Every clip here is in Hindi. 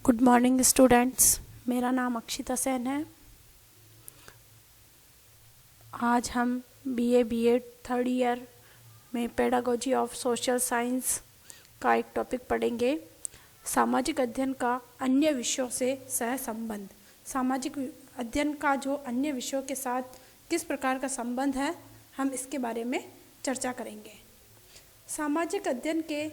Good morning students. मेरा नाम अक्षिता सेन है। आज हम बीए थर्ड ईयर में पेडागोजी ऑफ सोशल साइंस का एक टॉपिक पढ़ेंगे, सामाजिक अध्ययन का अन्य विषयों से सह संबंध। सामाजिक अध्ययन का जो अन्य विषयों के साथ किस प्रकार का संबंध है, हम इसके बारे में चर्चा करेंगे। सामाजिक अध्ययन के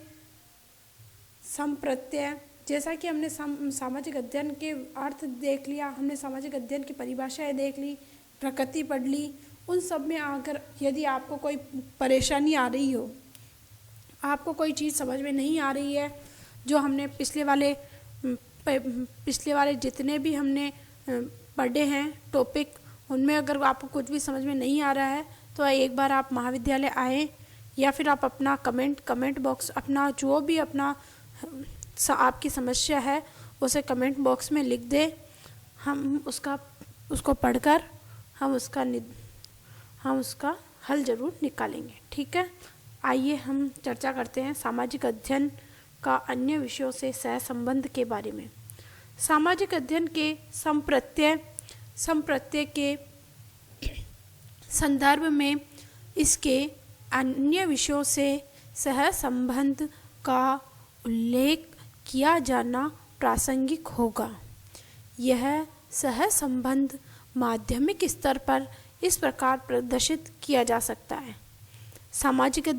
संप्रत्यय, जैसा कि हमने सामाजिक अध्ययन के अर्थ देख लिया, हमने सामाजिक अध्ययन की परिभाषाएं देख ली, प्रकृति पढ़ ली। उन सब में अगर यदि आपको कोई परेशानी आ रही हो, आपको कोई चीज़ समझ में नहीं आ रही है, जो हमने पिछले वाले जितने भी हमने पढ़े हैं टॉपिक, उनमें अगर आपको कुछ भी समझ में नहीं आ रहा है तो एक बार आप महाविद्यालय आएँ, या फिर आप अपना कमेंट बॉक्स, अपना जो भी अपना आपकी समस्या है उसे कमेंट बॉक्स में लिख दें। हम उसको पढ़कर हम उसका हल ज़रूर निकालेंगे। ठीक है, आइए हम चर्चा करते हैं सामाजिक अध्ययन का अन्य विषयों से सह संबंध के बारे में। सामाजिक अध्ययन के संप्रत्यय के संदर्भ में इसके अन्य विषयों से सह संबंध का उल्लेख किया जाना प्रासंगिक होगा। यह सह संबंध माध्यमिक स्तर पर इस प्रकार प्रदर्शित किया जा सकता है। सामाजिक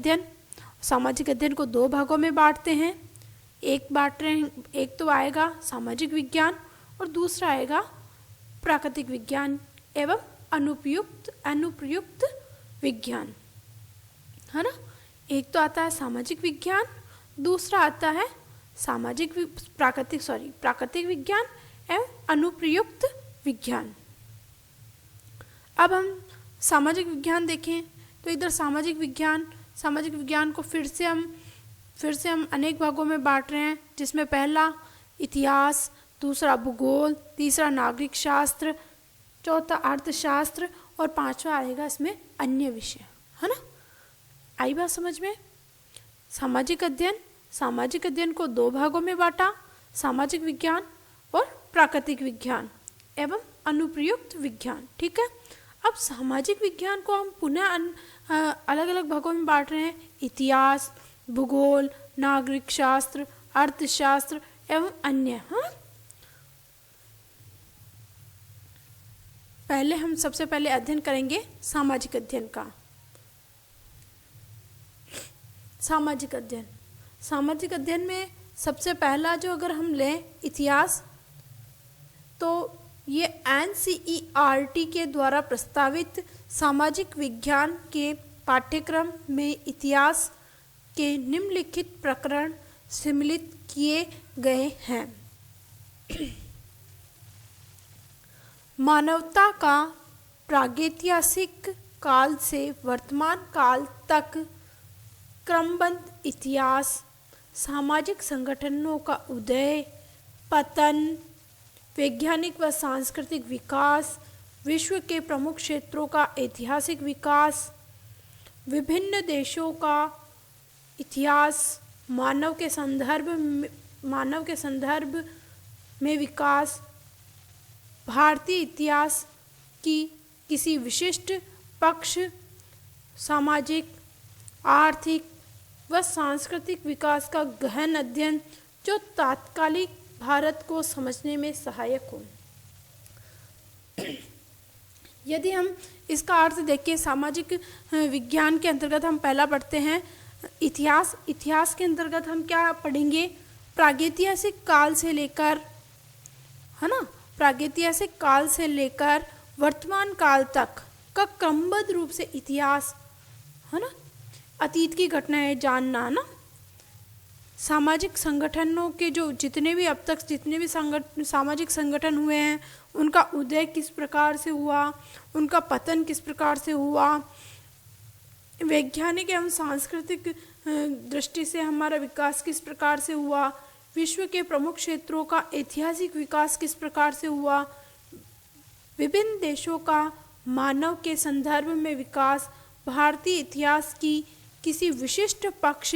अध्ययन को दो भागों में बांटते हैं। एक तो आएगा सामाजिक विज्ञान और दूसरा आएगा प्राकृतिक विज्ञान एवं अनुप्रयुक्त विज्ञान, है ना। एक तो आता है सामाजिक विज्ञान, दूसरा आता है प्राकृतिक विज्ञान एवं अनुप्रयुक्त विज्ञान। अब हम सामाजिक विज्ञान देखें तो इधर सामाजिक विज्ञान को फिर से हम अनेक भागों में बांट रहे हैं, जिसमें पहला इतिहास, दूसरा भूगोल, तीसरा नागरिक शास्त्र, चौथा अर्थशास्त्र और पांचवा आएगा इसमें अन्य विषय, है ना। आई बात समझ में। सामाजिक अध्ययन को दो भागों में बांटा, सामाजिक विज्ञान और प्राकृतिक विज्ञान एवं अनुप्रयुक्त विज्ञान। ठीक है, अब सामाजिक विज्ञान को हम पुनः अलग अलग भागों में बांट रहे हैं, इतिहास, भूगोल, नागरिक शास्त्र, अर्थशास्त्र एवं अन्य। हाँ, सबसे पहले अध्ययन करेंगे सामाजिक अध्ययन का। सामाजिक अध्ययन में सबसे पहला जो अगर हम लें इतिहास, तो ये NCERT के द्वारा प्रस्तावित सामाजिक विज्ञान के पाठ्यक्रम में इतिहास के निम्नलिखित प्रकरण सम्मिलित किए गए हैं। मानवता का प्रागैतिहासिक काल से वर्तमान काल तक क्रमबद्ध इतिहास, सामाजिक संगठनों का उदय, पतन, वैज्ञानिक व सांस्कृतिक विकास, विश्व के प्रमुख क्षेत्रों का ऐतिहासिक विकास, विभिन्न देशों का इतिहास, मानव के संदर्भ में विकास, भारतीय इतिहास की किसी विशिष्ट पक्ष, सामाजिक, आर्थिक व सांस्कृतिक विकास का गहन अध्ययन जो तात्कालिक भारत को समझने में सहायक हो। यदि हम इसका अर्थ देखें, सामाजिक विज्ञान के अंतर्गत हम पहला पढ़ते हैं इतिहास। इतिहास के अंतर्गत हम क्या पढ़ेंगे, प्रागैतिहासिक काल से लेकर, है ना, प्रागैतिहासिक काल से लेकर वर्तमान काल तक का क्रमबद्ध रूप से इतिहास, है ना, अतीत की घटनाएं जानना, ना, सामाजिक संगठनों के जो जितने भी सामाजिक संगठन हुए हैं, उनका उदय किस प्रकार से हुआ, उनका पतन किस प्रकार से हुआ, वैज्ञानिक एवं सांस्कृतिक दृष्टि से हमारा विकास किस प्रकार से हुआ, विश्व के प्रमुख क्षेत्रों का ऐतिहासिक विकास किस प्रकार से हुआ, विभिन्न देशों का मानव के संदर्भ में विकास, भारतीय इतिहास की किसी विशिष्ट पक्ष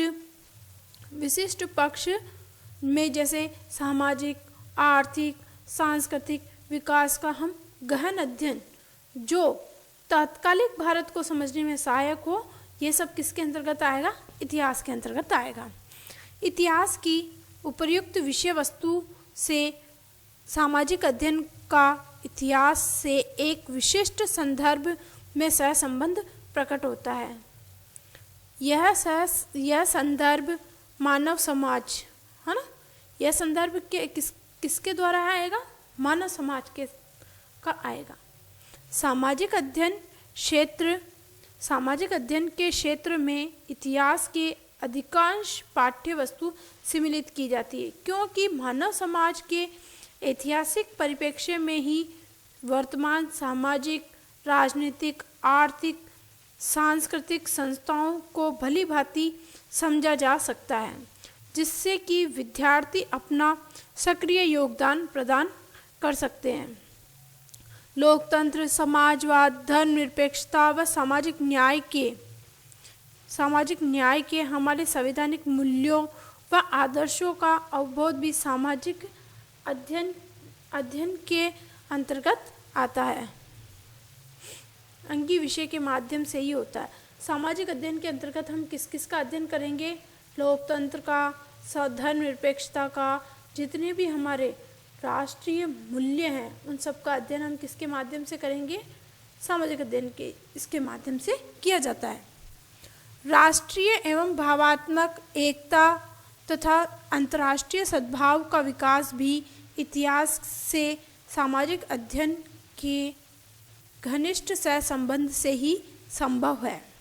में, जैसे सामाजिक, आर्थिक, सांस्कृतिक विकास का हम गहन अध्ययन जो तात्कालिक भारत को समझने में सहायक हो, ये सब किसके अंतर्गत आएगा? इतिहास के अंतर्गत आएगा। इतिहास की उपर्युक्त विषय वस्तु से सामाजिक अध्ययन का इतिहास से एक विशिष्ट संदर्भ में सहसंबंध प्रकट होता है। यह संदर्भ मानव समाज है ना, यह संदर्भ किसके द्वारा आएगा? मानव समाज के का आएगा। सामाजिक अध्ययन के क्षेत्र में इतिहास के अधिकांश पाठ्य वस्तु सम्मिलित की जाती है, क्योंकि मानव समाज के ऐतिहासिक परिप्रेक्ष्य में ही वर्तमान सामाजिक, राजनीतिक, आर्थिक, सांस्कृतिक संस्थाओं को भली भांति समझा जा सकता है, जिससे कि विद्यार्थी अपना सक्रिय योगदान प्रदान कर सकते हैं। लोकतंत्र, समाजवाद, धर्मनिरपेक्षता व सामाजिक न्याय के हमारे संवैधानिक मूल्यों व आदर्शों का अवबोध भी सामाजिक अध्ययन के अंतर्गत आता है। अंगी विषय के माध्यम से ही होता है। सामाजिक अध्ययन के अंतर्गत हम किस किस का अध्ययन करेंगे? लोकतंत्र का, धर्मनिरपेक्षता का, जितने भी हमारे राष्ट्रीय मूल्य हैं उन सब का अध्ययन हम किसके माध्यम से करेंगे? सामाजिक अध्ययन के इसके माध्यम से किया जाता है। राष्ट्रीय एवं भावात्मक एकता तथा अंतर्राष्ट्रीय सद्भाव का विकास भी इतिहास से सामाजिक अध्ययन के घनिष्ठ सहसंबंध से ही संभव है।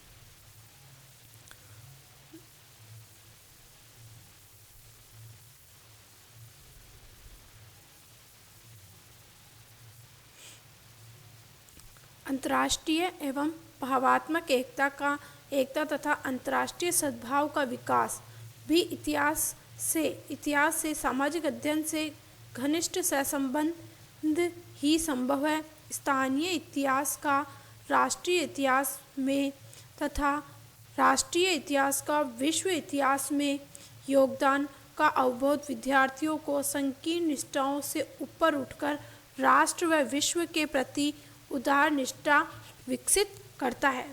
अंतर्राष्ट्रीय एवं भावात्मक एकता तथा अंतर्राष्ट्रीय सद्भाव का विकास भी इतिहास से सामाजिक अध्ययन से घनिष्ठ सहसंबंध ही संभव है। स्थानीय इतिहास का राष्ट्रीय इतिहास में तथा राष्ट्रीय इतिहास का विश्व इतिहास में योगदान का अवबोध विद्यार्थियों को संकीर्ण निष्ठाओं से ऊपर उठकर राष्ट्र व विश्व के प्रति उदार निष्ठा विकसित करता है।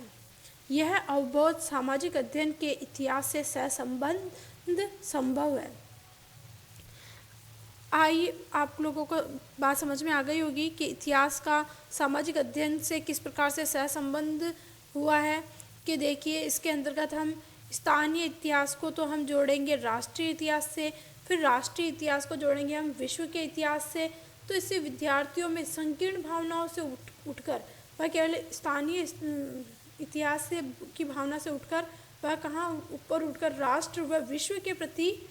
यह अवबोध सामाजिक अध्ययन के इतिहास से सहसंबंध संभव है। आइए आप लोगों को बात समझ में आ गई होगी कि इतिहास का सामाजिक अध्ययन से किस प्रकार से सहसंबंध हुआ है। कि देखिए इसके अंतर्गत हम स्थानीय इतिहास को तो हम जोड़ेंगे राष्ट्रीय इतिहास से, फिर राष्ट्रीय इतिहास को जोड़ेंगे हम विश्व के इतिहास से। तो इससे विद्यार्थियों में संकीर्ण भावनाओं से उठकर वह केवल स्थानीय इतिहास से की भावना से उठकर वह कहाँ ऊपर उठकर राष्ट्र व विश्व के प्रति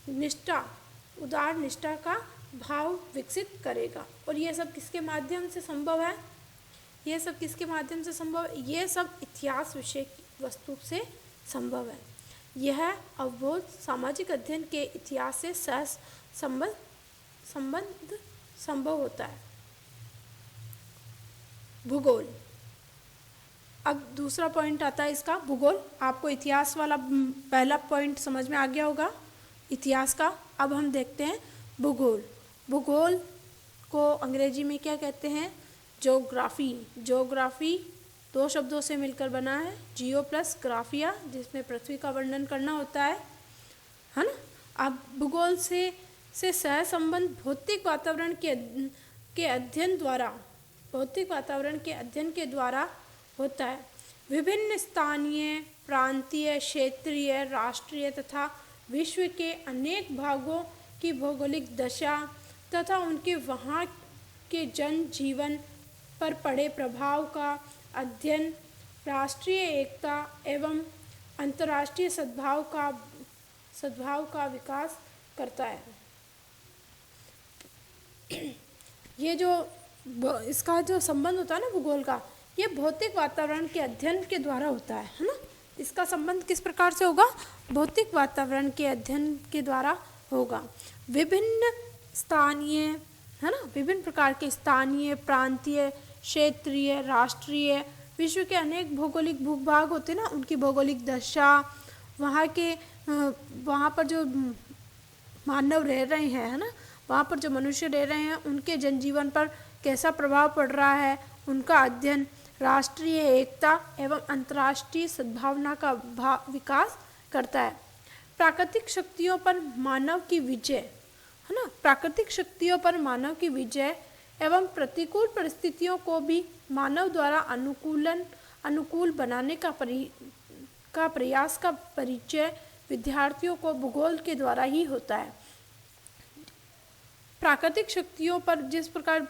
निष्ठा, उदार निष्ठा का भाव विकसित करेगा। और यह सब किसके माध्यम से संभव है? यह सब किसके माध्यम से संभव है? यह सब इतिहास विषय की वस्तु से संभव है। यह अवबोध सामाजिक अध्ययन के इतिहास से संबंध संभव होता है। भूगोल। अब दूसरा पॉइंट आता है इसका भूगोल। आपको इतिहास वाला पहला पॉइंट समझ में आ गया होगा इतिहास का। अब हम देखते हैं भूगोल। भूगोल को अंग्रेजी में क्या कहते हैं? ज्योग्राफी। ज्योग्राफी दो शब्दों से मिलकर बना है, जियो प्लस ग्राफिया, जिसमें पृथ्वी का वर्णन करना होता है ना। अब भूगोल से सहसंबंध भौतिक वातावरण के अध्ययन के द्वारा होता है। विभिन्न स्थानीय, प्रांतीय, क्षेत्रीय, राष्ट्रीय तथा विश्व के अनेक भागों की भौगोलिक दशा तथा उनके वहाँ के जनजीवन पर पड़े प्रभाव का अध्ययन राष्ट्रीय एकता एवं अंतर्राष्ट्रीय सद्भाव का विकास करता है। ये जो इसका जो संबंध होता है ना भूगोल का, ये भौतिक वातावरण के अध्ययन के द्वारा होता है ना। इसका संबंध किस प्रकार से होगा? भौतिक वातावरण के अध्ययन के द्वारा होगा। विभिन्न स्थानीय है ना, विभिन्न प्रकार के स्थानीय, प्रांतीय, क्षेत्रीय, राष्ट्रीय, विश्व के अनेक भौगोलिक भूभाग होते हैं ना, उनकी भौगोलिक दशा, वहाँ पर जो मानव रह रहे हैं है ना, वहाँ पर जो मनुष्य रह रहे हैं उनके जनजीवन पर कैसा प्रभाव पड़ रहा है, उनका अध्ययन राष्ट्रीय एकता एवं अंतर्राष्ट्रीय सद्भावना का विकास करता है। प्राकृतिक शक्तियों पर मानव की विजय, है ना, प्राकृतिक शक्तियों पर मानव की विजय एवं प्रतिकूल परिस्थितियों को भी मानव द्वारा अनुकूल बनाने का प्रयास का परिचय विद्यार्थियों को भूगोल के द्वारा ही होता है। प्राकृतिक शक्तियों पर जिस प्रकार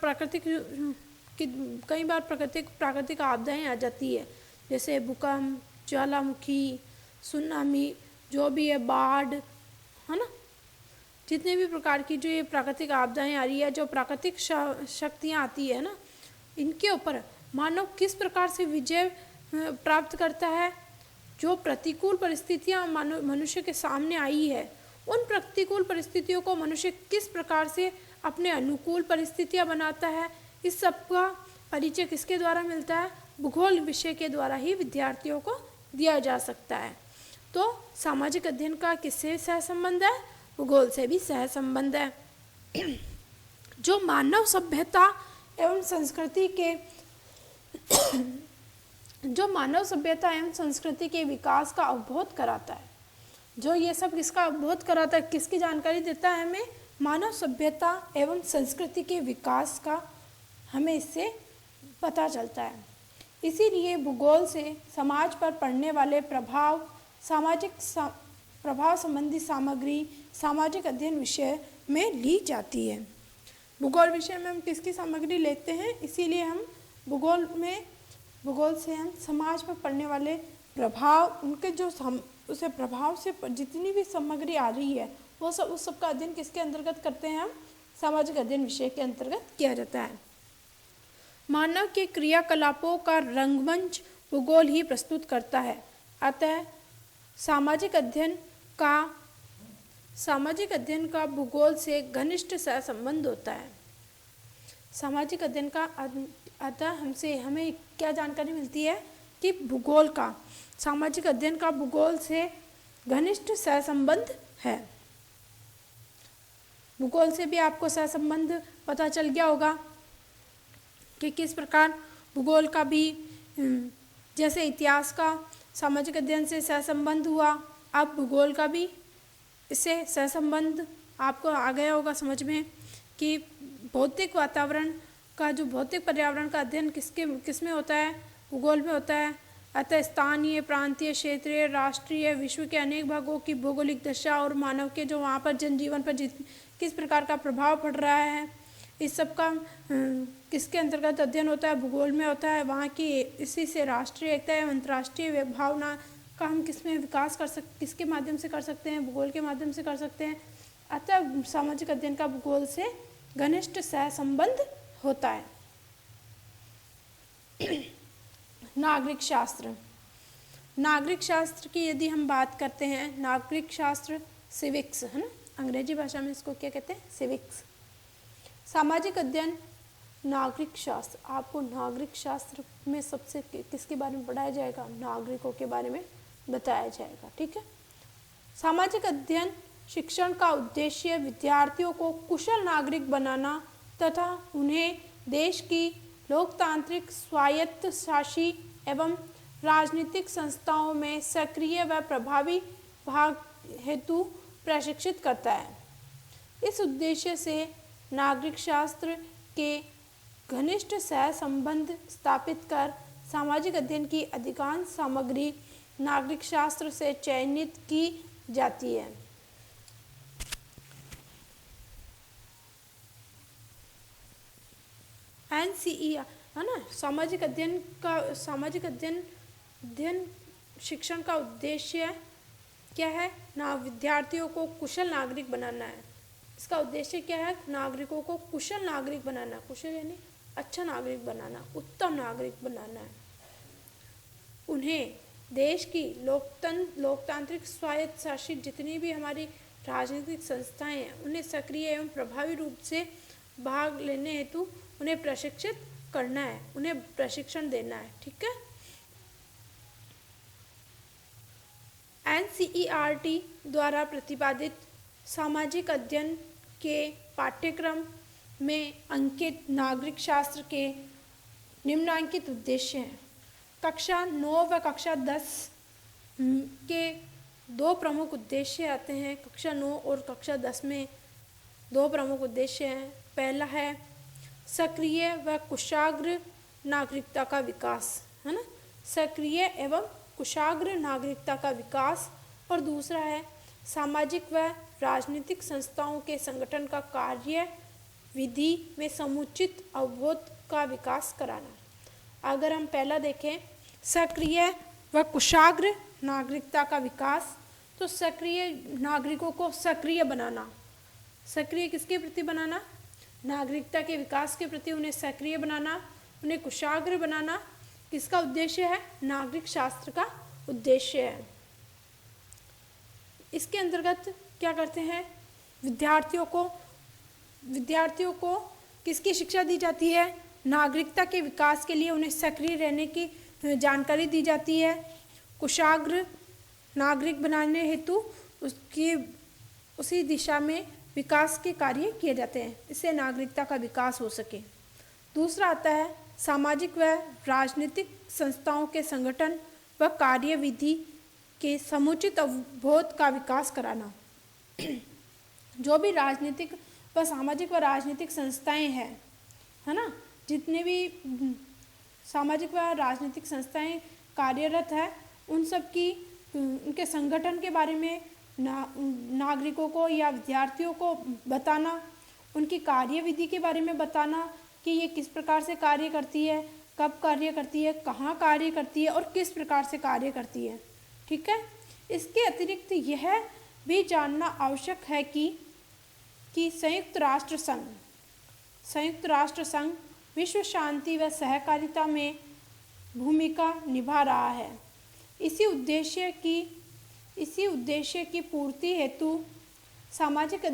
कई बार प्राकृतिक आपदाएं आ जाती है, जैसे भूकंप, ज्वालामुखी, सुनामी, जो भी है, बाढ़, है ना, जितने भी प्रकार की जो ये प्राकृतिक आपदाएं आ रही है, जो प्राकृतिक शक्तियाँ आती है ना, इनके ऊपर मानव किस प्रकार से विजय प्राप्त करता है। जो प्रतिकूल परिस्थितियाँ मनुष्य के सामने आई है, उन प्रतिकूल परिस्थितियों को मनुष्य किस प्रकार से अपने अनुकूल परिस्थितियाँ बनाता है, इस सब का परिचय किसके द्वारा मिलता है, भूगोल विषय के द्वारा ही विद्यार्थियों को दिया जा सकता है। तो सामाजिक अध्ययन का किससे सहसंबंध है, भूगोल से भी सहसंबंध है। जो मानव सभ्यता एवं संस्कृति के विकास का अवबोध कराता है। जो ये सब किसका अवबोध कराता है, किसकी जानकारी देता है हमें, मानव सभ्यता एवं संस्कृति के विकास का हमें इससे पता चलता है। इसीलिए भूगोल से समाज पर पड़ने वाले प्रभाव संबंधी सामग्री सामाजिक अध्ययन विषय में ली जाती है। भूगोल विषय में हम किसकी सामग्री लेते हैं, इसीलिए हम भूगोल से हम समाज पर पड़ने वाले प्रभाव, उनके जो उसे प्रभाव से जितनी भी सामग्री आ रही है, वो सब उस सब का अध्ययन किसके अंतर्गत करते हैं, हम सामाजिक अध्ययन विषय के अंतर्गत किया जाता है। मानव के क्रियाकलापों का रंगमंच भूगोल ही प्रस्तुत करता है। अतः सामाजिक अध्ययन का भूगोल से घनिष्ठ सहसंबंध होता है। सामाजिक अध्ययन का अतः हमें क्या जानकारी मिलती है कि भूगोल का, सामाजिक अध्ययन का भूगोल से घनिष्ठ सहसंबंध है। भूगोल से भी आपको सहसंबंध पता चल गया होगा कि किस प्रकार भूगोल का भी, जैसे इतिहास का सामाजिक अध्ययन से सहसंबंध हुआ, अब भूगोल का भी इससे सहसंबंध आपको आ गया होगा समझ में कि भौतिक पर्यावरण का अध्ययन किसमें होता है, भूगोल में होता है। अतः स्थानीय, प्रांतीय, क्षेत्रीय, राष्ट्रीय, विश्व के अनेक भागों की भौगोलिक दशा और मानव के जो वहाँ पर जनजीवन पर किस प्रकार का प्रभाव पड़ रहा है, इस सब का किसके अंतर्गत अध्ययन होता है, भूगोल में होता है। वहाँ की इसी से राष्ट्रीय एकता एवं अंतर्राष्ट्रीय भावना का हम किसके माध्यम से कर सकते हैं, भूगोल के माध्यम से कर सकते हैं। अतः सामाजिक अध्ययन का भूगोल से घनिष्ठ सहसंबंध होता है। नागरिक शास्त्र की यदि हम बात करते हैं, नागरिक शास्त्र सिविक्स, है ना, अंग्रेजी भाषा में इसको क्या कहते हैं, सिविक्स। सामाजिक अध्ययन नागरिक शास्त्र, आपको नागरिक शास्त्र में सबसे किसके बारे में पढ़ाया जाएगा, नागरिकों के बारे में बताया जाएगा, ठीक है। सामाजिक अध्ययन शिक्षण का उद्देश्य विद्यार्थियों को कुशल नागरिक बनाना तथा उन्हें देश की लोकतांत्रिक, स्वायत्तशासी एवं राजनीतिक संस्थाओं में सक्रिय व प्रभावी भाग हेतु प्रशिक्षित करता है। इस उद्देश्य से नागरिक शास्त्र के घनिष्ठ सहसंबंध स्थापित कर सामाजिक अध्ययन की अधिकांश सामग्री नागरिक शास्त्र से चयनित की जाती है। NCER, है ना, सामाजिक अध्ययन शिक्षण का उद्देश्य क्या है, विद्यार्थियों को कुशल नागरिक बनाना है। इसका उद्देश्य क्या है, नागरिकों को कुशल नागरिक बनाना, कुशल यानी अच्छा नागरिक बनाना, उत्तम नागरिक बनाना है। उन्हें देश की लोकतांत्रिक स्वायत्तशासी जितनी भी हमारी राजनीतिक संस्थाएं हैं, उन्हें सक्रिय एवं प्रभावी रूप से भाग लेने हेतु उन्हें प्रशिक्षित करना है, उन्हें प्रशिक्षण देना है, ठीक है। NCERT द्वारा प्रतिपादित सामाजिक अध्ययन के पाठ्यक्रम में अंकित नागरिक शास्त्र के निम्नलिखित उद्देश्य हैं। कक्षा 9 व कक्षा 10 के दो प्रमुख उद्देश्य आते हैं। कक्षा 9 और कक्षा 10 में दो प्रमुख उद्देश्य हैं। पहला है सक्रिय व कुशाग्र नागरिकता का विकास, है ना, सक्रिय एवं कुशाग्र नागरिकता का विकास। और दूसरा है सामाजिक व राजनीतिक संस्थाओं के संगठन का कार्य विधि में समुचित अवबोध का विकास कराना। अगर हम पहला देखें सक्रिय व कुशाग्र नागरिकता का विकास, तो सक्रिय नागरिकों को सक्रिय बनाना। सक्रिय किसके प्रति बनाना? नागरिकता के विकास के प्रति उन्हें सक्रिय बनाना, उन्हें कुशाग्र बनाना किसका उद्देश्य है? नागरिक शास्त्र का उद्देश्य है। इसके अंतर्गत क्या करते हैं? विद्यार्थियों को किसकी शिक्षा दी जाती है? नागरिकता के विकास के लिए उन्हें सक्रिय रहने की जानकारी दी जाती है। कुशाग्र नागरिक बनाने हेतु उसी दिशा में विकास के कार्य किए जाते हैं, इससे नागरिकता का विकास हो सके। दूसरा आता है सामाजिक व राजनीतिक संस्थाओं के संगठन व कार्यविधि के समुचित अवबोध का विकास कराना। जो भी राजनीतिक व सामाजिक व राजनीतिक संस्थाएं हैं, है ना, जितने भी सामाजिक व राजनीतिक संस्थाएं कार्यरत है, उन सब की उनके संगठन के बारे में नागरिकों को या विद्यार्थियों को बताना, उनकी कार्यविधि के बारे में बताना कि ये किस प्रकार से कार्य करती है, कब कार्य करती है, कहाँ कार्य करती है और किस प्रकार से कार्य करती है। ठीक है। इसके अतिरिक्त यह भी जानना आवश्यक है कि संयुक्त राष्ट्र संघ विश्व शांति व सहकारिता में भूमिका निभा रहा है। इसी उद्देश्य की पूर्ति हेतु सामाजिक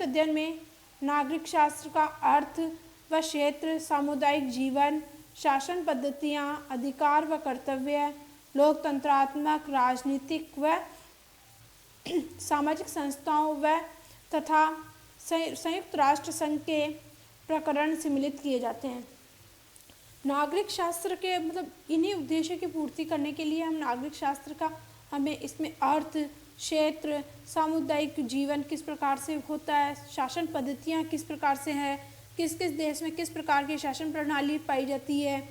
अध्ययन में नागरिक शास्त्र का अर्थ व क्षेत्र, सामुदायिक जीवन, शासन पद्धतियाँ, अधिकार व कर्तव्य, लोकतंत्रात्मक, राजनीतिक व सामाजिक संस्थाओं व तथा संयुक्त राष्ट्र संघ के प्रकरण सम्मिलित किए जाते हैं। नागरिक शास्त्र के इन्हीं उद्देश्य की पूर्ति करने के लिए हम नागरिक शास्त्र का हमें इसमें अर्थ, क्षेत्र, सामुदायिक जीवन किस प्रकार से होता है, शासन पद्धतियाँ किस प्रकार से है, किस किस देश में किस प्रकार की शासन प्रणाली पाई जाती है,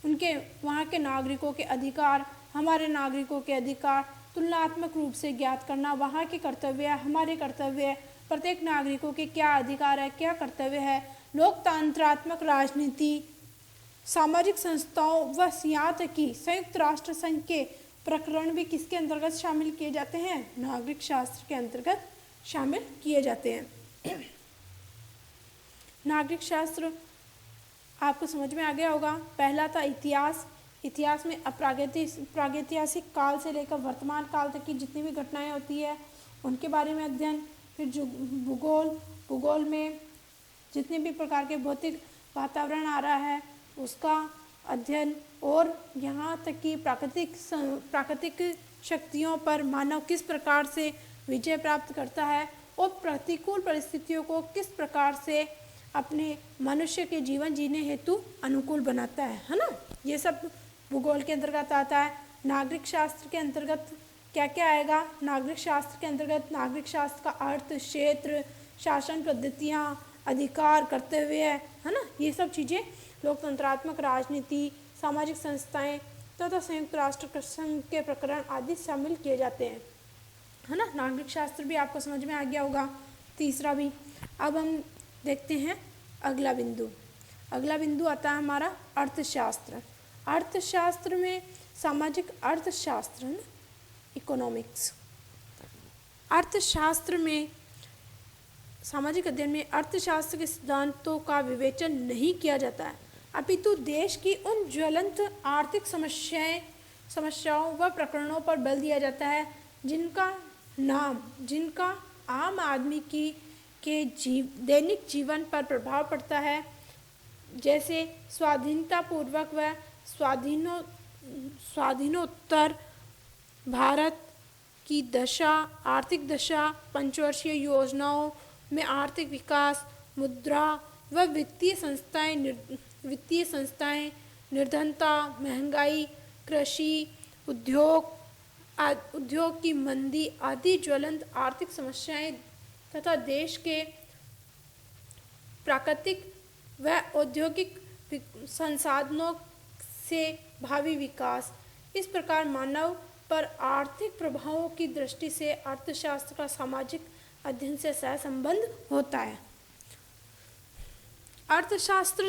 उनके वहाँ के नागरिकों के अधिकार, हमारे नागरिकों के अधिकार तुलनात्मक रूप से ज्ञात करना, वहाँ के कर्तव्य, हमारे कर्तव्य, प्रत्येक नागरिकों के क्या अधिकार है, क्या कर्तव्य है, लोकतंत्रात्मक राजनीति, सामाजिक संस्थाओं व यहाँ तक कि संयुक्त राष्ट्र संघ के प्रकरण भी किसके अंतर्गत शामिल किए जाते हैं? नागरिक शास्त्र के अंतर्गत शामिल किए जाते हैं। नागरिक शास्त्र आपको समझ में आ गया होगा। पहला था इतिहास में प्रागैतिहासिक काल से लेकर वर्तमान काल तक की जितनी भी घटनाएं होती है उनके बारे में अध्ययन। फिर जो भूगोल में जितने भी प्रकार के भौतिक वातावरण आ रहा है उसका अध्ययन, और यहाँ तक कि प्राकृतिक शक्तियों पर मानव किस प्रकार से विजय प्राप्त करता है और प्रतिकूल परिस्थितियों को किस प्रकार से अपने मनुष्य के जीवन जीने हेतु अनुकूल बनाता है ना। ये सब भूगोल के अंतर्गत आता है। नागरिक शास्त्र के अंतर्गत क्या क्या आएगा? नागरिक शास्त्र के अंतर्गत नागरिक शास्त्र का अर्थ, क्षेत्र, शासन पद्धतियाँ, अधिकार, कर्तव्य, है ना, ये सब चीज़ें, लोकतंत्रात्मक राजनीति, सामाजिक संस्थाएं तथा संयुक्त राष्ट्र संघ के प्रकरण आदि शामिल किए जाते हैं, है ना। नागरिक शास्त्र भी आपको समझ में आ गया होगा, तीसरा भी। अब हम देखते हैं अगला बिंदु आता है हमारा अर्थशास्त्र। अर्थशास्त्र में सामाजिक अर्थशास्त्र, है ना, इकोनॉमिक्स। अर्थशास्त्र में सामाजिक अध्ययन में अर्थशास्त्र के सिद्धांतों का विवेचन नहीं किया जाता है, अपितु देश की उन ज्वलंत आर्थिक समस्याओं व प्रकरणों पर बल दिया जाता है जिनका आम आदमी के दैनिक जीवन पर प्रभाव पड़ता है, जैसे स्वाधीनतापूर्वक व स्वाधीनोत्तर भारत की दशा, आर्थिक दशा, पंचवर्षीय योजनाओं में आर्थिक विकास, मुद्रा व वित्तीय संस्थाएं, निर्धनता, महंगाई, कृषि, उद्योग की मंदी आदि ज्वलंत आर्थिक समस्याएं तथा देश के प्राकृतिक व औद्योगिक संसाधनों से भावी विकास। इस प्रकार मानव पर आर्थिक प्रभावों की दृष्टि से अर्थशास्त्र का सामाजिक अध्ययन से सहसंबंध होता है। अर्थशास्त्र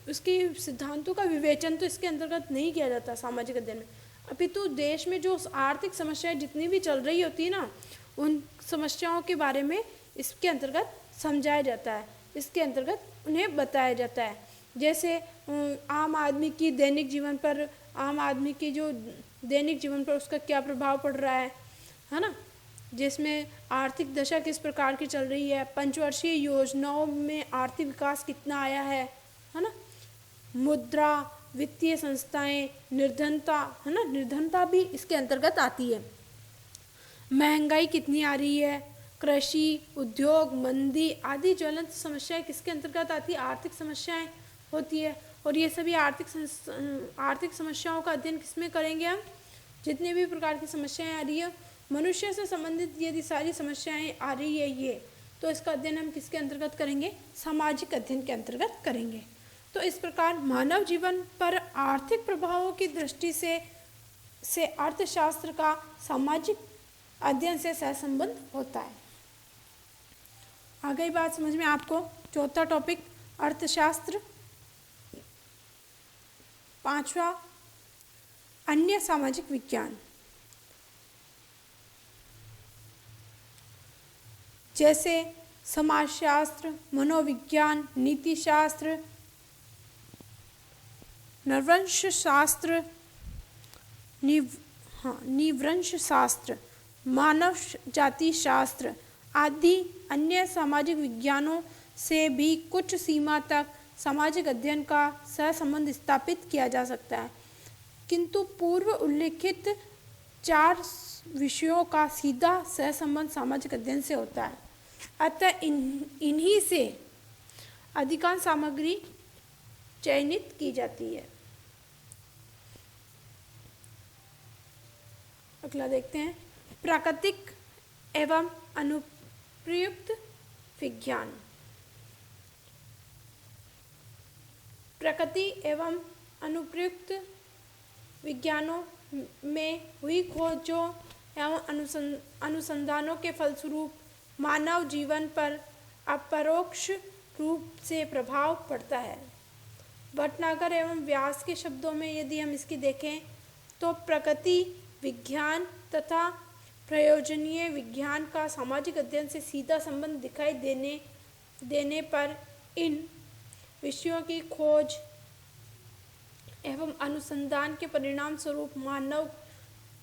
उसके सिद्धांतों का विवेचन तो इसके अंतर्गत नहीं किया जाता सामाजिक अध्ययन में, अपितु देश में जो आर्थिक समस्याएं जितनी भी चल रही होती है ना, उन समस्याओं के बारे में इसके अंतर्गत समझाया जाता है, इसके अंतर्गत उन्हें बताया जाता है। जैसे आम आदमी की दैनिक जीवन पर, आम आदमी की जो दैनिक जीवन पर उसका क्या प्रभाव पड़ रहा है ना, जिसमें आर्थिक दशा किस प्रकार की चल रही है, पंचवर्षीय योजनाओं में आर्थिक विकास कितना आया है ना, मुद्रा, वित्तीय संस्थाएं, निर्धनता, है ना, निर्धनता भी इसके अंतर्गत आती है, महंगाई कितनी आ रही है, कृषि, उद्योग, मंदी आदि ज्वलंत समस्याएं किसके अंतर्गत आती है, आर्थिक समस्याएं होती है। और ये सभी आर्थिक समस्याओं का अध्ययन किसमें करेंगे हम, जितने भी प्रकार की समस्याएं आ रही है, मनुष्य से संबंधित यदि सारी समस्याएं आ रही है ये, तो इसका अध्ययन हम किसके अंतर्गत करेंगे, सामाजिक अध्ययन के अंतर्गत करेंगे। तो इस प्रकार मानव जीवन पर आर्थिक प्रभावों की दृष्टि से अर्थशास्त्र का सामाजिक अध्ययन से सहसंबंध होता है। आ गई बात समझ में आपको। चौथा टॉपिक अर्थशास्त्र। पांचवा अन्य सामाजिक विज्ञान, जैसे समाजशास्त्र, मनोविज्ञान, नीतिशास्त्र, नृवंश शास्त्र, निवंश शास्त्र, मानव जाति शास्त्र आदि अन्य सामाजिक विज्ञानों से भी कुछ सीमा तक सामाजिक अध्ययन का सहसंबंध स्थापित किया जा सकता है, किंतु पूर्व उल्लिखित 4 विषयों का सीधा सहसंबंध सामाजिक अध्ययन से होता है। अतः इन्हीं से अधिकांश सामग्री चयनित की जाती है। अगला देखते हैं, प्राकृतिक एवं अनुप्रयुक्त विज्ञान। प्रकृति एवं अनुप्रयुक्त विज्ञानों में हुई खोजों एवं अनुसंधानों के फलस्वरूप मानव जीवन पर अपरोक्ष रूप से प्रभाव पड़ता है। भटनागर एवं व्यास के शब्दों में यदि हम इसकी देखें तो प्रकृति विज्ञान तथा प्रयोजनीय विज्ञान का सामाजिक अध्ययन से सीधा संबंध दिखाई देने पर इन विषयों की खोज एवं अनुसंधान के परिणाम स्वरूप मानव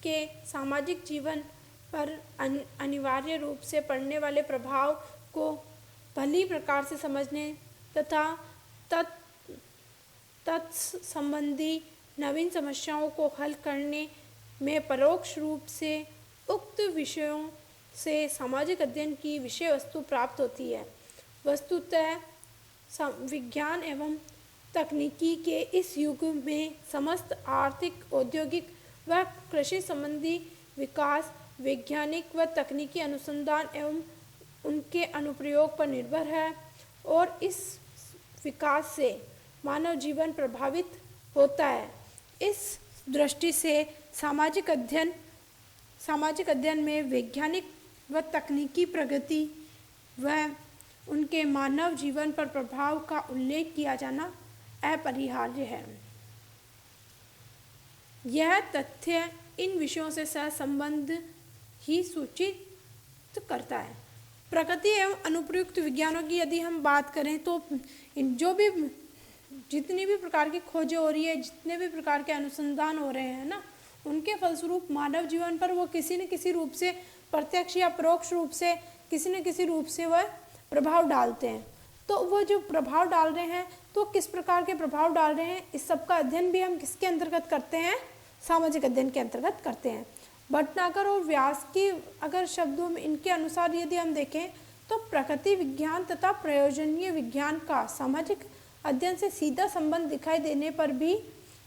के सामाजिक जीवन पर अनिवार्य रूप से पड़ने वाले प्रभाव को भली प्रकार से समझने तथा तत्संबंधी नवीन समस्याओं को हल करने में परोक्ष रूप से उक्त विषयों से सामाजिक अध्ययन की विषय वस्तु प्राप्त होती है। वस्तुतः विज्ञान एवं तकनीकी के इस युग में समस्त आर्थिक, औद्योगिक व कृषि संबंधी विकास वैज्ञानिक व तकनीकी अनुसंधान एवं उनके अनुप्रयोग पर निर्भर है और इस विकास से मानव जीवन प्रभावित होता है। इस दृष्टि से सामाजिक अध्ययन में वैज्ञानिक व तकनीकी प्रगति व उनके मानव जीवन पर प्रभाव का उल्लेख किया जाना अपरिहार्य है। यह तथ्य इन विषयों से सहसंबंध ही सूचित करता है। प्रकृति एवं अनुप्रयुक्त विज्ञानों की यदि हम बात करें तो जितनी भी प्रकार की खोजें हो रही है, जितने भी प्रकार के अनुसंधान हो रहे हैं ना, उनके फलस्वरूप मानव जीवन पर वो किसी न किसी रूप से प्रत्यक्ष या परोक्ष रूप से किसी न किसी रूप से वह प्रभाव डालते हैं। तो वो जो प्रभाव डाल रहे हैं तो किस प्रकार के प्रभाव डाल रहे हैं, इस सब का अध्ययन भी हम किसके अंतर्गत करते हैं, सामाजिक अध्ययन के अंतर्गत करते हैं। भटनागर और व्यास की अगर शब्दों में इनके अनुसार यदि हम देखें तो प्रकृति विज्ञान तथा प्रयोजनीय विज्ञान का सामाजिक अध्ययन से सीधा संबंध दिखाई देने पर भी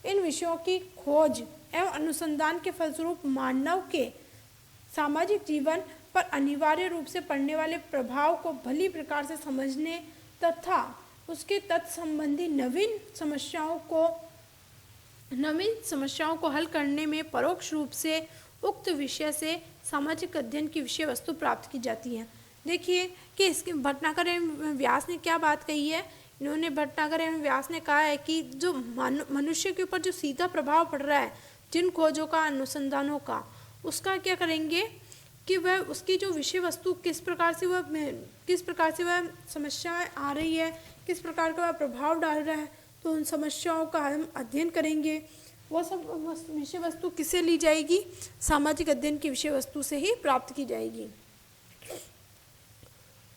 इन विषयों की खोज एवं अनुसंधान के फलस्वरूप मानव के सामाजिक जीवन पर अनिवार्य रूप से पड़ने वाले प्रभाव को भली प्रकार से समझने तथा उसके तत्संबंधी नवीन समस्याओं को हल करने में परोक्ष रूप से उक्त विषय से सामाजिक अध्ययन की विषय वस्तु प्राप्त की जाती है। देखिए कि इसके भटनागर एवं व्यास ने क्या बात कही है। इन्होंने भटनागर एवं व्यास ने कहा है कि जो मनुष्य के ऊपर जो सीधा प्रभाव पड़ रहा है जिन खोजों का अनुसंधानों का, उसका क्या करेंगे कि वह उसकी जो विषय वस्तु किस प्रकार से वह समस्याएं आ रही है, किस प्रकार का वह प्रभाव डाल रहा है, तो उन समस्याओं का हम अध्ययन करेंगे। वह सब विषय वस्तु किससे ली जाएगी, सामाजिक अध्ययन की विषय वस्तु से ही प्राप्त की जाएगी।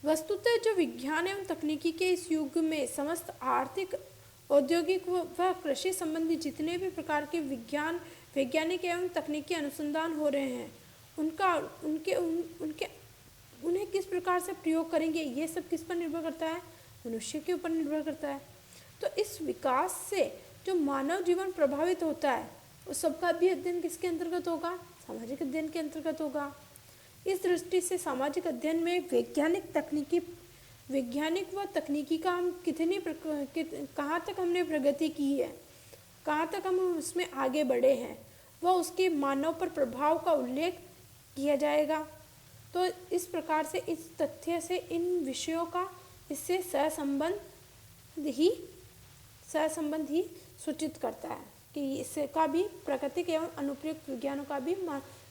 वस्तुतः जो विज्ञान एवं तकनीकी के इस युग में समस्त आर्थिक, औद्योगिक व कृषि संबंधी जितने भी प्रकार के वैज्ञानिक एवं तकनीकी अनुसंधान हो रहे हैं उन्हें किस प्रकार से प्रयोग करेंगे, ये सब किस पर निर्भर करता है, मनुष्य के ऊपर निर्भर करता है। तो इस विकास से जो मानव जीवन प्रभावित होता है उस सबका भी अध्ययन किसके अंतर्गत होगा, सामाजिक अध्ययन के अंतर्गत होगा। इस दृष्टि से सामाजिक अध्ययन में वैज्ञानिक व तकनीकी का हम कहाँ तक हमने प्रगति की है, कहाँ तक हम उसमें आगे बढ़े हैं, वह उसके मानव पर प्रभाव का उल्लेख किया जाएगा। तो इस प्रकार से इस तथ्य से इन विषयों का इससे सहसंबंध ही सूचित करता है कि इसका भी प्राकृतिक एवं अनुप्रयुक्त विज्ञानों का भी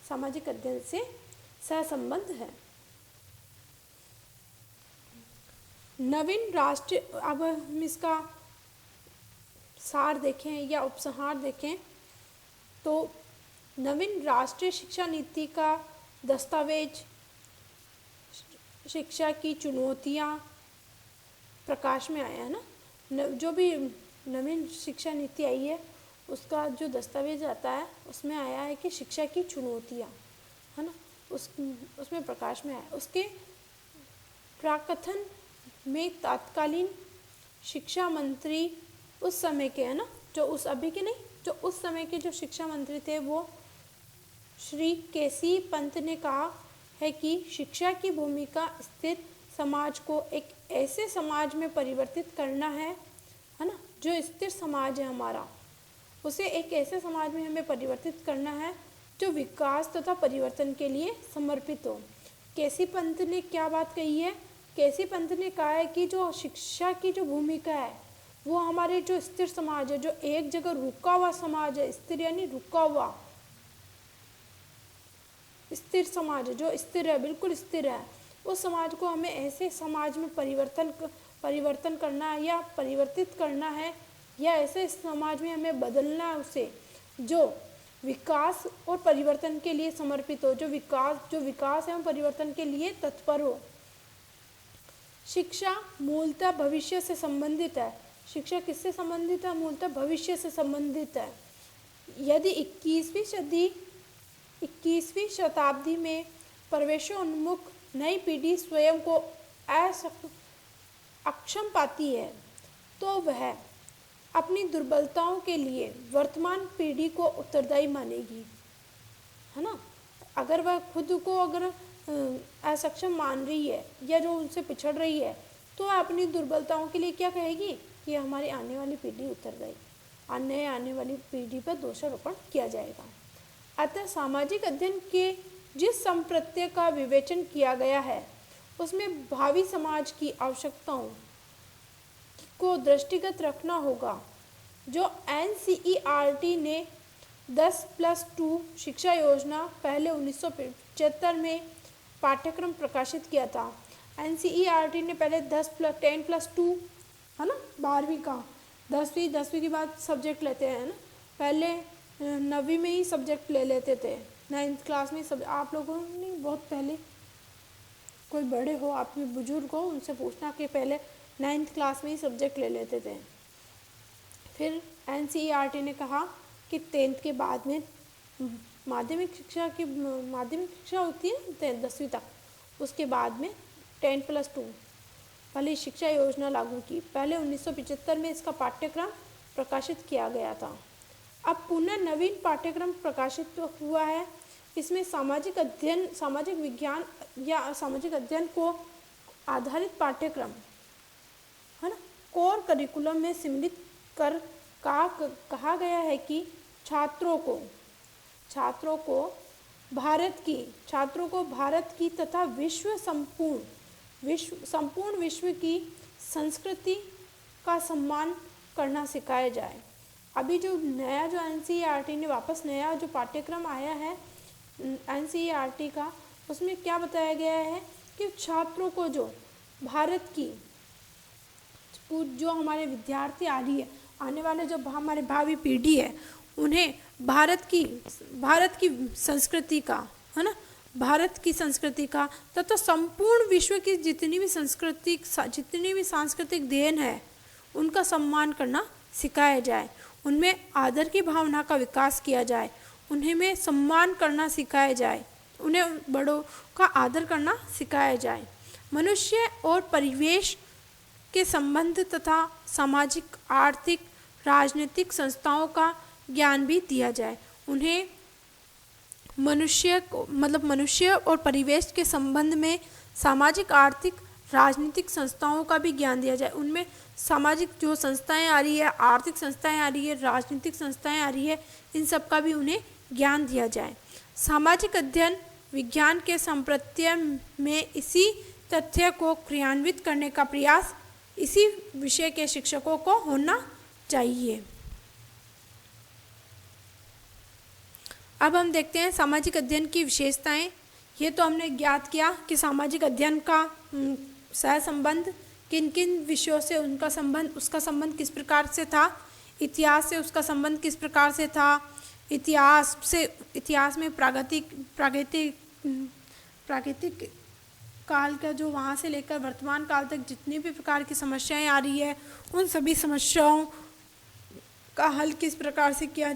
सामाजिक अध्ययन से सहसंबंध है। नवीन राष्ट्रीय, अब हम इसका सार देखें या उपसंहार देखें तो नवीन राष्ट्रीय शिक्षा नीति का दस्तावेज शिक्षा की चुनौतियाँ प्रकाश में आया है ना। जो भी नवीन शिक्षा नीति आई है उसका जो दस्तावेज आता है उसमें आया है कि शिक्षा की चुनौतियाँ, है ना, उसमें प्रकाश में आया। उसके प्राकथन में तत्कालीन शिक्षा मंत्री उस समय के, है ना, जो उस अभी के नहीं, जो उस समय के जो शिक्षा मंत्री थे वो श्री केसी पंत ने कहा है कि शिक्षा की भूमिका स्थिर समाज को एक ऐसे समाज में परिवर्तित करना है ना, जो स्थिर समाज है हमारा, उसे एक ऐसे समाज में हमें परिवर्तित करना है जो विकास तथा परिवर्तन के लिए समर्पित हो। केसी पंत ने क्या बात कही है, केसी पंत ने कहा है कि जो शिक्षा की जो भूमिका है वो हमारे जो स्थिर समाज है, जो एक जगह रुका हुआ समाज है, स्थिर यानी रुका हुआ, स्थिर समाज है, जो स्थिर है, बिल्कुल स्थिर है, उस समाज को हमें ऐसे समाज में परिवर्तन करना है या परिवर्तित करना है, या ऐसे समाज में हमें बदलना है उसे जो विकास और परिवर्तन के लिए समर्पित हो, जो विकास एवं परिवर्तन के लिए तत्पर हो। शिक्षा मूलतः भविष्य से संबंधित है। शिक्षा किससे संबंधित है? मूलतः भविष्य से संबंधित है। यदि 21वीं शताब्दी में प्रवेशोन्मुख नई पीढ़ी स्वयं को अक्षम पाती है तो वह अपनी दुर्बलताओं के लिए वर्तमान पीढ़ी को उत्तरदायी मानेगी, है ना। अगर वह खुद को असक्षम मान रही है या जो उनसे पिछड़ रही है तो वह अपनी दुर्बलताओं के लिए क्या कहेगी कि हमारी आने वाली पीढ़ी उत्तरदायी, आने वाली पीढ़ी पर दोषारोपण किया जाएगा। अतः सामाजिक अध्ययन के जिस संप्रत्यय का विवेचन किया गया है उसमें भावी समाज की आवश्यकताओं को दृष्टिगत रखना होगा। जो NCERT ने 10+2 शिक्षा योजना पहले 1975 में पाठ्यक्रम प्रकाशित किया था। NCERT ने पहले 10+2, है ना, 12वीं का 10वीं के बाद सब्जेक्ट लेते हैं ना, पहले 9वीं में ही सब्जेक्ट ले लेते थे, 9th क्लास में सब। आप लोगों ने बहुत पहले, कोई बड़े हो, आप में बुजुर्ग हो, उनसे पूछना कि पहले 9th क्लास में ही सब्जेक्ट ले लेते थे। फिर NCERT ने कहा कि 10th के बाद में माध्यमिक शिक्षा होती है 10वीं तक, उसके बाद में 10+2 पहले शिक्षा योजना लागू की। पहले 1975 में इसका पाठ्यक्रम प्रकाशित किया गया था। अब पुनः नवीन पाठ्यक्रम प्रकाशित हुआ है। इसमें सामाजिक अध्ययन, सामाजिक विज्ञान या सामाजिक अध्ययन को आधारित पाठ्यक्रम है ना, कोर करिकुलम में सम्मिलित कर कहा गया है कि छात्रों को भारत की तथा संपूर्ण विश्व की संस्कृति का सम्मान करना सिखाया जाए। अभी जो नया जो एनसीईआरटी ने वापस नया जो पाठ्यक्रम आया है एनसीईआरटी का, उसमें क्या बताया गया है कि छात्रों को जो भारत की जो हमारे विद्यार्थी आ रही है, आने वाले जो हमारे भावी पीढ़ी है, उन्हें भारत की संस्कृति का है ना, भारत की संस्कृति का तथा संपूर्ण विश्व की जितनी भी सांस्कृतिक देन है उनका सम्मान करना सिखाया जाए। उनमें आदर की भावना का विकास किया जाए, उन्हें में सम्मान करना सिखाया जाए, उन्हें बड़ों का आदर करना सिखाया जाए। मनुष्य और परिवेश के संबंध तथा सामाजिक, आर्थिक, राजनीतिक संस्थाओं का ज्ञान भी दिया जाए। उन्हें मनुष्य और परिवेश के संबंध में सामाजिक, आर्थिक, राजनीतिक संस्थाओं का भी ज्ञान दिया जाए। उनमें सामाजिक जो संस्थाएं आ रही है, आर्थिक संस्थाएं आ रही है, राजनीतिक संस्थाएं आ रही है, इन सब का भी उन्हें ज्ञान दिया जाए। सामाजिक अध्ययन विज्ञान के संप्रत्यय में इसी तथ्य को क्रियान्वित करने का प्रयास इसी विषय के शिक्षकों को होना चाहिए। अब हम देखते हैं सामाजिक अध्ययन की विशेषताएं। ये तो हमने ज्ञात किया कि सामाजिक अध्ययन का सहसंबंध किन किन विषयों से उसका संबंध किस प्रकार से था। इतिहास से उसका संबंध किस प्रकार से था। इतिहास में प्रागैतिक काल का जो वहाँ से लेकर वर्तमान काल तक जितनी भी प्रकार की समस्याएं आ रही है, उन सभी समस्याओं का हल किस प्रकार से किया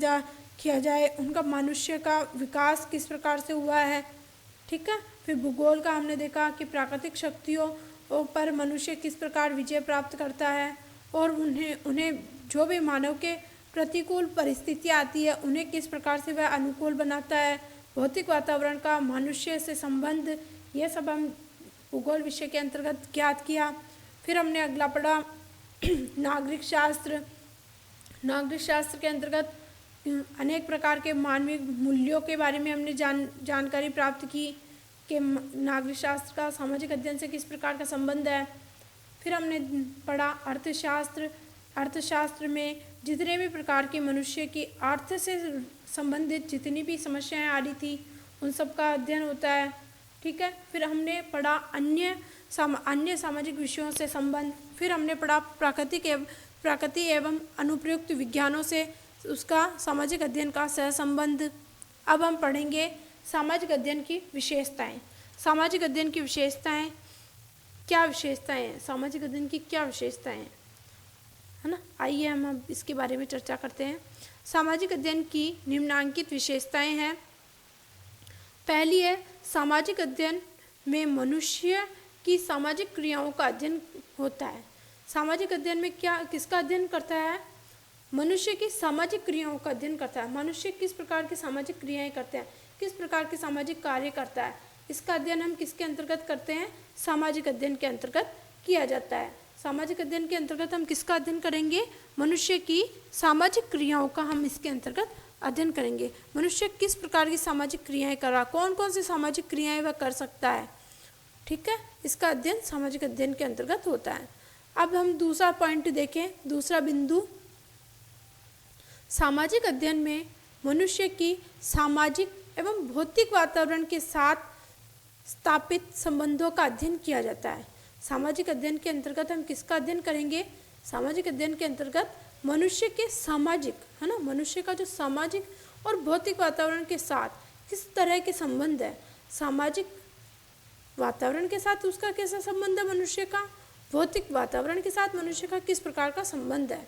जाए, उनका मनुष्य का विकास किस प्रकार से हुआ है। ठीक है। फिर भूगोल का हमने देखा कि प्राकृतिक शक्तियों पर मनुष्य किस प्रकार विजय प्राप्त करता है और उन्हें जो भी मानव के प्रतिकूल परिस्थिति आती है उन्हें किस प्रकार से वह अनुकूल बनाता है। भौतिक वातावरण का मनुष्य से संबंध, यह सब हम भूगोल विषय के अंतर्गत ज्ञात किया। फिर हमने अगला पढ़ा नागरिक शास्त्र के अंतर्गत अनेक प्रकार के मानवीय मूल्यों के बारे में हमने जानकारी प्राप्त की कि नागरिक शास्त्र का सामाजिक अध्ययन से किस प्रकार का संबंध है। फिर हमने पढ़ा अर्थशास्त्र में जितने भी प्रकार के मनुष्य की अर्थ से संबंधित जितनी भी समस्याएं आ रही थी उन सब का अध्ययन होता है। ठीक है। फिर हमने पढ़ा अन्य सामाजिक विषयों से संबंध। फिर हमने पढ़ा प्रकृति एवं अनुप्रयुक्त विज्ञानों से उसका सामाजिक अध्ययन का सहसंबंध। अब हम पढ़ेंगे सामाजिक अध्ययन की विशेषताएं। सामाजिक अध्ययन की विशेषताएं क्या विशेषताएं हैं, सामाजिक अध्ययन की क्या विशेषताएं हैं, है ना। आइए हम अब इसके बारे में चर्चा करते हैं। सामाजिक अध्ययन की निम्नलिखित विशेषताएं हैं। पहली है, सामाजिक अध्ययन में मनुष्य की सामाजिक क्रियाओं का अध्ययन होता है। सामाजिक अध्ययन में किसका अध्ययन करता है? मनुष्य की सामाजिक क्रियाओं का अध्ययन करता है। मनुष्य किस प्रकार की सामाजिक क्रियाएं करते हैं, किस प्रकार के सामाजिक कार्य करता है, इसका अध्ययन हम किसके अंतर्गत करते हैं? सामाजिक अध्ययन के अंतर्गत किया जाता है। सामाजिक अध्ययन के अंतर्गत हम किसका अध्ययन करेंगे? मनुष्य की सामाजिक क्रियाओं का हम इसके अंतर्गत अध्ययन करेंगे। मनुष्य किस प्रकार की सामाजिक क्रियाएं कर रहा, कौन कौन सी सामाजिक क्रियाएं वह कर सकता है। ठीक है। इसका अध्ययन सामाजिक अध्ययन के अंतर्गत होता है। अब हम दूसरा पॉइंट देखें, दूसरा बिंदु, सामाजिक अध्ययन में मनुष्य की सामाजिक एवं भौतिक वातावरण के साथ स्थापित संबंधों का अध्ययन किया जाता है। सामाजिक अध्ययन के अंतर्गत हम किसका अध्ययन करेंगे? सामाजिक अध्ययन के अंतर्गत मनुष्य के सामाजिक, है ना, मनुष्य का जो सामाजिक और भौतिक वातावरण के साथ किस तरह के संबंध है। सामाजिक वातावरण के साथ उसका कैसा संबंध है मनुष्य का, भौतिक वातावरण के साथ मनुष्य का किस प्रकार का संबंध है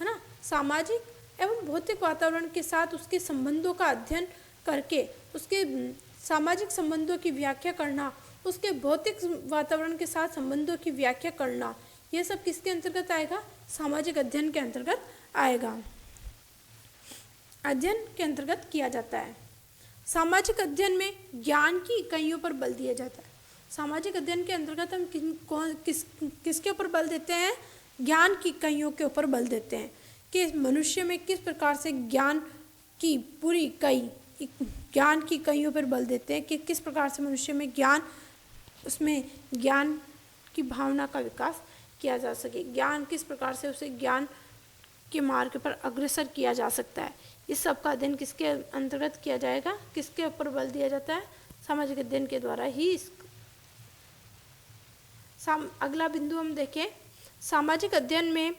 ना। सामाजिक एवं भौतिक वातावरण के साथ उसके संबंधों का अध्ययन करके उसके सामाजिक संबंधों की व्याख्या करना, उसके भौतिक वातावरण के साथ संबंधों की व्याख्या करना, ये सब किसके अंतर्गत आएगा? सामाजिक अध्ययन के अंतर्गत आएगा, अध्ययन के अंतर्गत किया जाता है। सामाजिक अध्ययन में ज्ञान की इकाइयों पर बल दिया जाता है। सामाजिक अध्ययन के अंतर्गत हम किसके ऊपर बल देते हैं? ज्ञान की इकाइयों के ऊपर बल देते हैं कि मनुष्य में किस प्रकार से ज्ञान की पूरी इकाई, ज्ञान की इकाइयों पर बल देते हैं कि किस प्रकार से मनुष्य में ज्ञान, उसमें ज्ञान की भावना का विकास किया जा सके, ज्ञान किस प्रकार से उसे ज्ञान के मार्ग पर अग्रसर किया जा सकता है। इस सब का अध्ययन किसके अंतर्गत किया जाएगा? किसके ऊपर बल दिया जाता है? सामाजिक अध्ययन के द्वारा ही। अगला बिंदु हम देखें, सामाजिक अध्ययन में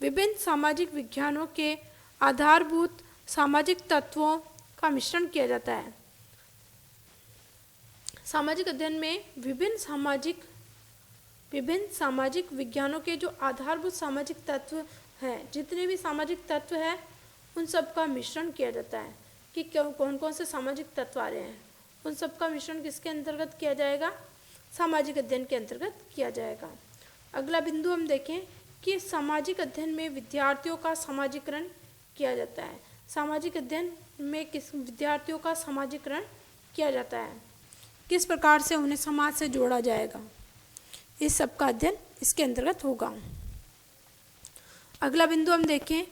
विभिन्न सामाजिक विज्ञानों के आधारभूत सामाजिक तत्वों का मिश्रण किया जाता है। सामाजिक अध्ययन में विभिन्न सामाजिक विज्ञानों के जो आधारभूत सामाजिक तत्व हैं, जितने भी सामाजिक तत्व हैं, उन सब का मिश्रण किया जाता है कि कौन कौन से सामाजिक तत्व आ रहे हैं। उन सब का मिश्रण किसके अंतर्गत किया जाएगा? सामाजिक अध्ययन के अंतर्गत किया जाएगा। अगला बिंदु हम देखें कि सामाजिक अध्ययन में विद्यार्थियों का समाजीकरण किया जाता है। सामाजिक अध्ययन में किस विद्यार्थियों का समाजीकरण किया जाता है, किस प्रकार से उन्हें समाज से जोड़ा जाएगा, इस सब का अध्ययन इसके अंतर्गत होगा। अगला बिंदु हम देखें,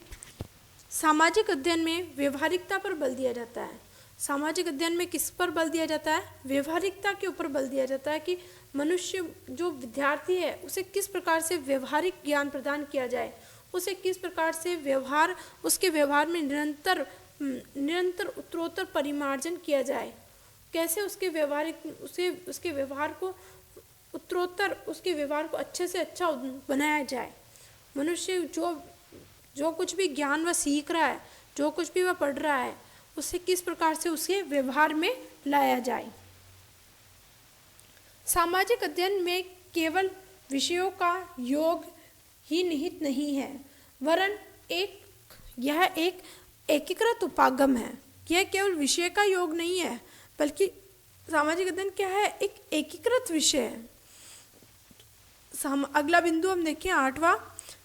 सामाजिक अध्ययन में व्यवहारिकता पर बल दिया जाता है। सामाजिक अध्ययन में किस पर बल दिया जाता है? व्यवहारिकता के ऊपर बल दिया जाता है कि मनुष्य जो विद्यार्थी है उसे किस प्रकार से व्यवहारिक ज्ञान प्रदान किया जाए, उसे किस प्रकार से उसके व्यवहार में निरंतर उत्तरोत्तर परिमार्जन किया जाए, कैसे उसके व्यवहार को उत्तरोत्तर उसके व्यवहार को अच्छे से अच्छा बनाया जाए। मनुष्य जो कुछ भी ज्ञान वह सीख रहा है, जो कुछ भी वह पढ़ रहा है, उसे किस प्रकार से उसके व्यवहार में लाया जाए। सामाजिक अध्ययन में केवल विषयों का योग ही निहित नहीं है, वरन यह एक एकीकृत उपागम है। यह केवल विषय का योग नहीं है, बल्कि सामाजिक अध्ययन क्या है? एक एकीकृत विषय है। अगला बिंदु हम देखें 8वां,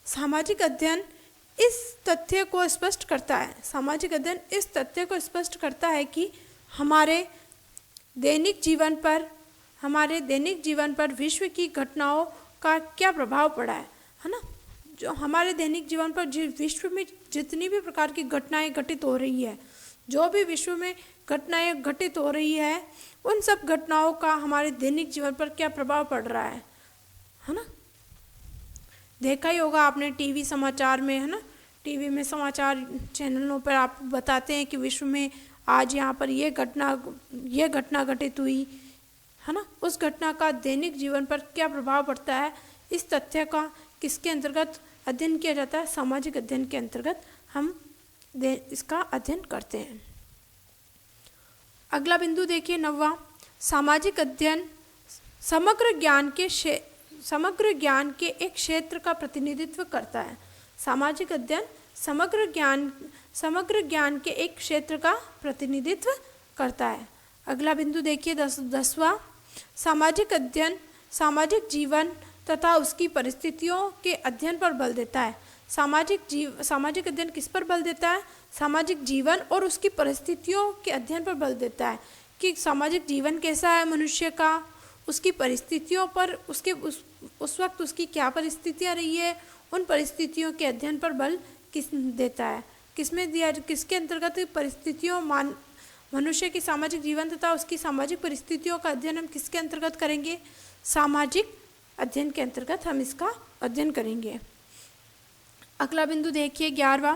सामाजिक अध्ययन इस तथ्य को स्पष्ट करता है। सामाजिक अध्ययन इस तथ्य को स्पष्ट करता है कि हमारे दैनिक जीवन पर विश्व की घटनाओं का क्या प्रभाव पड़ा है ना? जो हमारे दैनिक जीवन पर विश्व में जितनी भी प्रकार की घटनाएं घटित हो रही है, जो भी विश्व में घटनाएं घटित हो रही है, उन सब घटनाओं का हमारे दैनिक जीवन पर क्या प्रभाव पड़ रहा है ना? देखा ही होगा आपने टीवी समाचार में, है ना? टीवी में समाचार चैनलों पर आप बताते हैं कि विश्व में आज यहाँ पर ये घटना घटित हुई, है ना? उस घटना का दैनिक जीवन पर क्या प्रभाव पड़ता है, इस तथ्य का किसके अंतर्गत अध्ययन किया जाता है? सामाजिक अध्ययन के अंतर्गत हम इसका अध्ययन करते हैं। अगला बिंदु देखिए 9वां, सामाजिक अध्ययन समग्र ज्ञान के एक क्षेत्र का प्रतिनिधित्व करता है। सामाजिक अध्ययन समग्र ज्ञान के एक क्षेत्र का प्रतिनिधित्व करता है। अगला बिंदु देखिए 10वां, सामाजिक अध्ययन सामाजिक जीवन तथा उसकी परिस्थितियों के अध्ययन पर बल देता है। सामाजिक अध्ययन किस पर बल देता है? सामाजिक जीवन और उसकी परिस्थितियों के अध्ययन पर बल देता है कि सामाजिक जीवन कैसा है मनुष्य का, उसकी परिस्थितियों पर उस वक्त उसकी क्या परिस्थितियाँ रही है, उन परिस्थितियों के अध्ययन पर बल देता है। किसके अंतर्गत परिस्थितियों मनुष्य की सामाजिक जीवन तथा उसकी सामाजिक परिस्थितियों का अध्ययन हम किसके अंतर्गत करेंगे? सामाजिक अध्ययन के अंतर्गत हम इसका अध्ययन करेंगे। अगला बिंदु देखिए 11वां,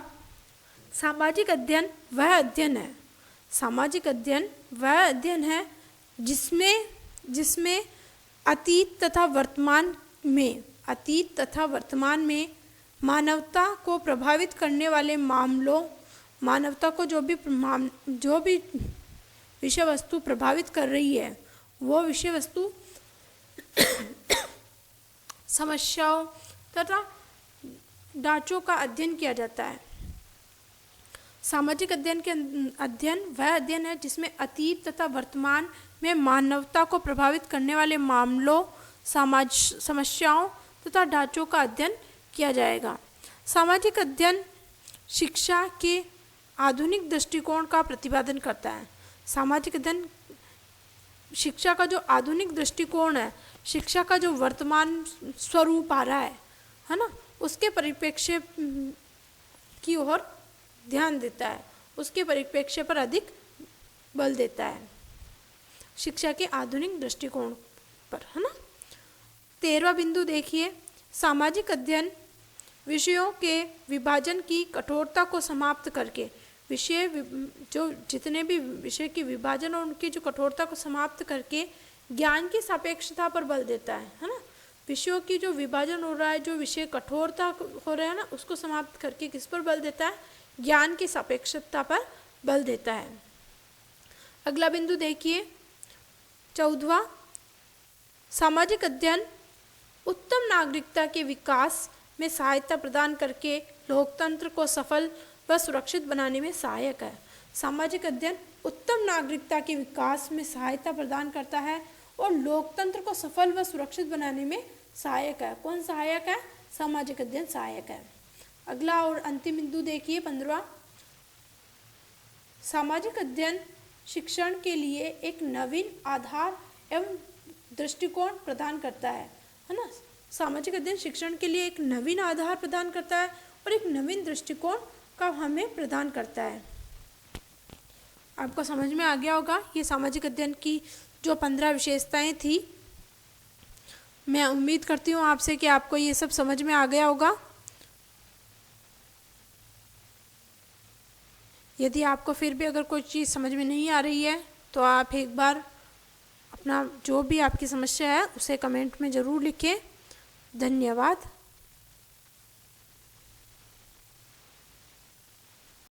सामाजिक अध्ययन वह अध्ययन है। सामाजिक अध्ययन वह अध्ययन है जिसमें अतीत तथा वर्तमान में मानवता को प्रभावित करने वाले मामलों, मानवता को जो भी विषय वस्तु प्रभावित कर रही है, वो विषय वस्तु समस्याओं तथा ढांचों का अध्ययन किया जाता है। सामाजिक अध्ययन के अध्ययन वह अध्ययन है जिसमें अतीत तथा वर्तमान में मानवता को प्रभावित करने वाले मामलों, समस्याओं तथा ढांचों का अध्ययन किया जाएगा। सामाजिक अध्ययन शिक्षा के आधुनिक दृष्टिकोण का प्रतिपादन करता है। सामाजिक अध्ययन शिक्षा का जो आधुनिक दृष्टिकोण है, शिक्षा का जो वर्तमान स्वरूप आ रहा है ना, उसके परिप्रेक्ष्य की ओर ध्यान देता है, उसके परिप्रेक्ष्य पर अधिक बल देता है, शिक्षा के आधुनिक दृष्टिकोण पर, है ना। 13वां बिंदु देखिए, सामाजिक अध्ययन विषयों के विभाजन की कठोरता को समाप्त करके विषय जो जितने भी विषय की विभाजन और उनकी जो कठोरता को समाप्त करके ज्ञान की सापेक्षता पर बल देता है ना। विषयों की जो विभाजन हो रहा है, जो विषय कठोरता हो रहा है ना, उसको समाप्त करके किस पर बल देता है? ज्ञान की सापेक्षता पर बल देता है। अगला बिंदु देखिए 14वां, सामाजिक अध्ययन उत्तम नागरिकता के विकास में सहायता प्रदान करके लोकतंत्र को सफल व सुरक्षित बनाने में सहायक है। सामाजिक अध्ययन उत्तम नागरिकता के विकास में सहायता प्रदान करता है और लोकतंत्र को सफल व सुरक्षित बनाने में सहायक है। कौन सहायक है? सामाजिक अध्ययन सहायक है। अगला और अंतिम बिंदु देखिए 15वां, सामाजिक अध्ययन शिक्षण के लिए एक नवीन आधार एवं दृष्टिकोण प्रदान करता है ना। सामाजिक अध्ययन शिक्षण के लिए एक नवीन आधार प्रदान करता है और एक नवीन दृष्टिकोण का हमें प्रदान करता है। आपको समझ में आ गया होगा ये सामाजिक अध्ययन की जो 15 विशेषताएं थी। मैं उम्मीद करती हूँ आपसे कि आपको ये सब समझ में आ गया होगा। यदि आपको फिर भी अगर कोई चीज़ समझ में नहीं आ रही है तो आप एक बार अपना जो भी आपकी समस्या है उसे कमेंट में ज़रूर लिखें। धन्यवाद।